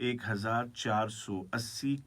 1480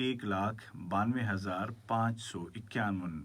1,92,551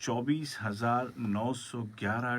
24,911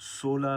16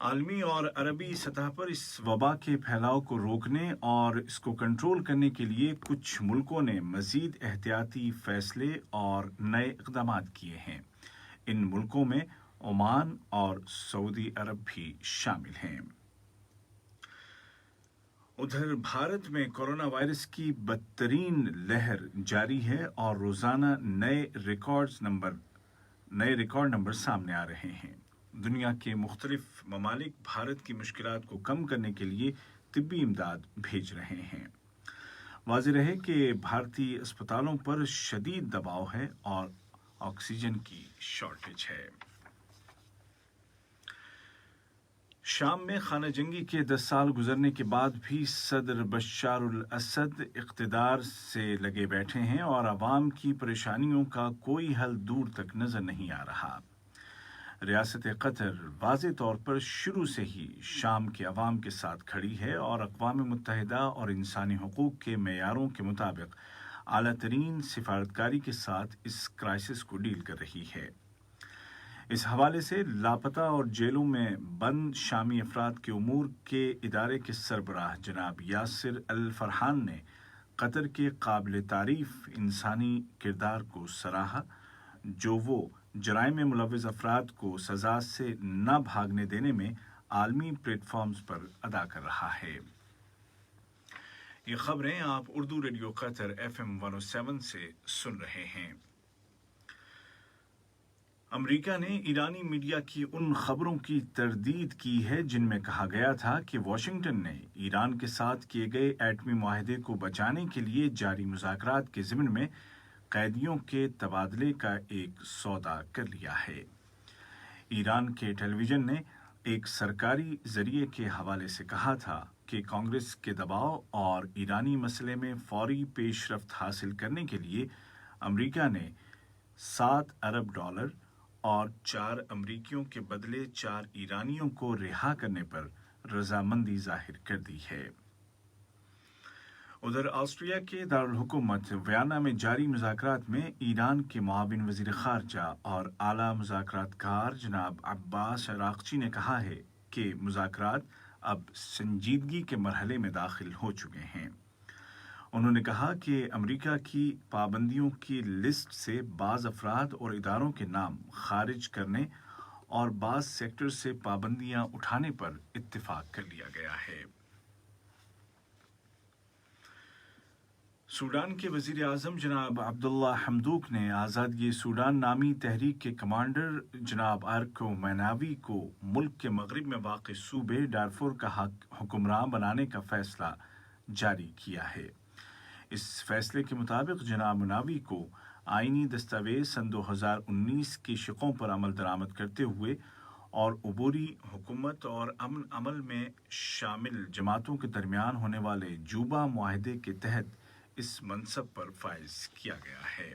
عالمی اور عربی سطح پر اس وبا کے پھیلاؤ کو روکنے اور اس کو کنٹرول کرنے کے لیے کچھ ملکوں نے مزید احتیاطی فیصلے اور نئے اقدامات کیے ہیں۔ ان ملکوں میں عمان اور سعودی عرب بھی شامل ہیں۔ ادھر بھارت میں کورونا وائرس کی بدترین لہر جاری ہے اور روزانہ نئے ریکارڈ نمبر سامنے آ رہے ہیں۔ دنیا کے مختلف ممالک بھارت کی مشکلات کو کم کرنے کے لیے طبی امداد بھیج رہے ہیں۔ واضح رہے کہ بھارتی اسپتالوں پر شدید دباؤ ہے اور آکسیجن کی شارٹیج ہے۔ شام میں خانہ جنگی کے 10 سال گزرنے کے بعد بھی صدر بشار الاسد اقتدار سے لگے بیٹھے ہیں اور عوام کی پریشانیوں کا کوئی حل دور تک نظر نہیں آ رہا۔ ریاست قطر واضح طور پر شروع سے ہی شام کے عوام کے ساتھ کھڑی ہے اور اقوام متحدہ اور انسانی حقوق کے معیاروں کے مطابق اعلیٰ ترین سفارتکاری کے ساتھ اس کرائسس کو ڈیل کر رہی ہے۔ اس حوالے سے لاپتہ اور جیلوں میں بند شامی افراد کے امور کے ادارے کے سربراہ جناب یاسر الفرحان نے قطر کے قابل تعریف انسانی کردار کو سراہا، جو وہ جرائم میں ملوث افراد کو سزا سے نہ بھاگنے دینے میں عالمی پلیٹ فارمز پر ادا کر رہا ہے۔ یہ خبریں آپ اردو ریڈیو قطر FM 107 سے سن رہے ہیں۔ امریکہ نے ایرانی میڈیا کی ان خبروں کی تردید کی ہے جن میں کہا گیا تھا کہ واشنگٹن نے ایران کے ساتھ کیے گئے ایٹمی معاہدے کو بچانے کے لیے جاری مذاکرات کے ضمن میں قیدیوں کے تبادلے کا ایک سودا کر لیا ہے۔ ایران کے ٹیلی ویژن نے ایک سرکاری ذریعے کے حوالے سے کہا تھا کہ کانگریس کے دباؤ اور ایرانی مسئلے میں فوری پیش رفت حاصل کرنے کے لیے امریکہ نے $7 ارب اور 4 امریکیوں کے بدلے 4 ایرانیوں کو رہا کرنے پر رضامندی ظاہر کر دی ہے۔ ادھر آسٹریا کے دارالحکومت ویانا میں جاری مذاکرات میں ایران کے معاون وزیر خارجہ اور اعلیٰ مذاکرات کار جناب عباس عراقچی نے کہا ہے کہ مذاکرات اب سنجیدگی کے مرحلے میں داخل ہو چکے ہیں۔ انہوں نے کہا کہ امریکہ کی پابندیوں کی لسٹ سے بعض افراد اور اداروں کے نام خارج کرنے اور بعض سیکٹر سے پابندیاں اٹھانے پر اتفاق کر لیا گیا ہے۔ سوڈان کے وزیر اعظم جناب عبداللہ حمدوک نے آزادی سوڈان نامی تحریک کے کمانڈر جناب ارکو میناوی کو ملک کے مغرب میں واقع صوبے ڈارفور کا حکمراں بنانے کا فیصلہ جاری کیا ہے۔ اس فیصلے کے مطابق جناب مناوی کو آئینی دستاویز سن 2019 کی شقوں پر عمل درآمد کرتے ہوئے اور عبوری حکومت اور امن عمل میں شامل جماعتوں کے درمیان ہونے والے جوبا معاہدے کے تحت اس منصب پر فائز کیا گیا ہے۔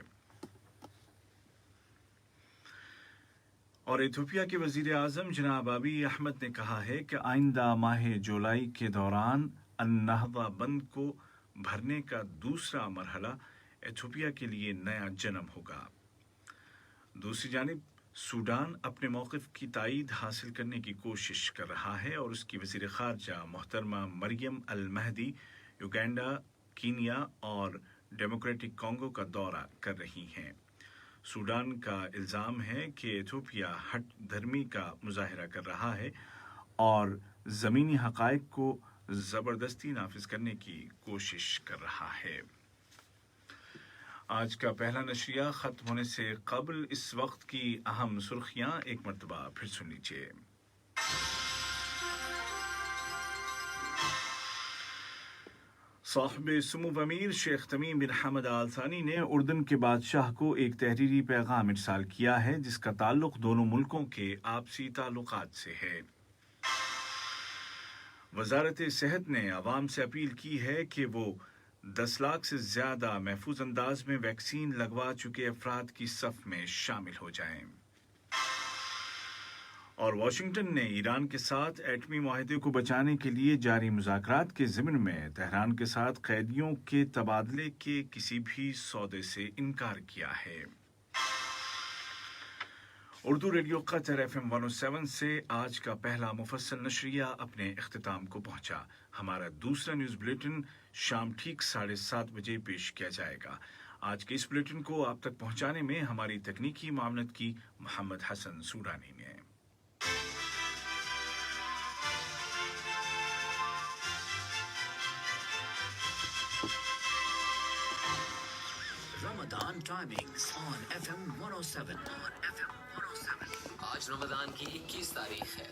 اور ایتھوپیا کے وزیر اعظم جناب ابی احمد نے کہا ہے کہ آئندہ ماہ جولائی کے دوران النہضہ بند کو بھرنے کا دوسرا مرحلہ ایتھوپیا کے لیے نیا جنم ہوگا۔ دوسری جانب سوڈان اپنے موقف کی تائید حاصل کرنے کی کوشش کر رہا ہے اور اس کی وزیر خارجہ محترمہ مریم المہدی یوگینڈا، کینیا اور ڈیموکریٹک کانگو کا دورہ کر رہی ہیں۔ سوڈان کا الزام ہے کہ ایتھوپیا ہٹ دھرمی کا مظاہرہ کر رہا ہے اور زمینی حقائق کو زبردستی نافذ کرنے کی کوشش کر رہا ہے۔ آج کا پہلا نشریہ ختم ہونے سے قبل اس وقت کی اہم سرخیاں ایک مرتبہ پھر سن لیجیے۔ صاحب سمو امیر شیخ تمیم بن حمد آل ثانی نے اردن کے بادشاہ کو ایک تحریری پیغام ارسال کیا ہے جس کا تعلق دونوں ملکوں کے آپسی تعلقات سے ہے۔ وزارت صحت نے عوام سے اپیل کی ہے کہ وہ 10 لاکھ سے زیادہ محفوظ انداز میں ویکسین لگوا چکے افراد کی صف میں شامل ہو جائیں۔ اور واشنگٹن نے ایران کے ساتھ ایٹمی معاہدے کو بچانے کے لیے جاری مذاکرات کے ضمن میں تہران کے ساتھ قیدیوں کے تبادلے کے کسی بھی سودے سے انکار کیا ہے۔ اردو ریڈیو قطر FM 107 سے آج کا پہلا مفصل نشریہ اپنے اختتام کو پہنچا. ہمارا دوسرا نیوز بلیٹن شام ٹھیک 7:30 بجے پیش کیا جائے گا. آج کے اس بلیٹن کو آپ تک پہنچانے میں ہماری تکنیکی معاونت کی محمد حسن سورانی نے. Ramadan timings on FM 107. آج رمضان کی 21 تاریخ ہے.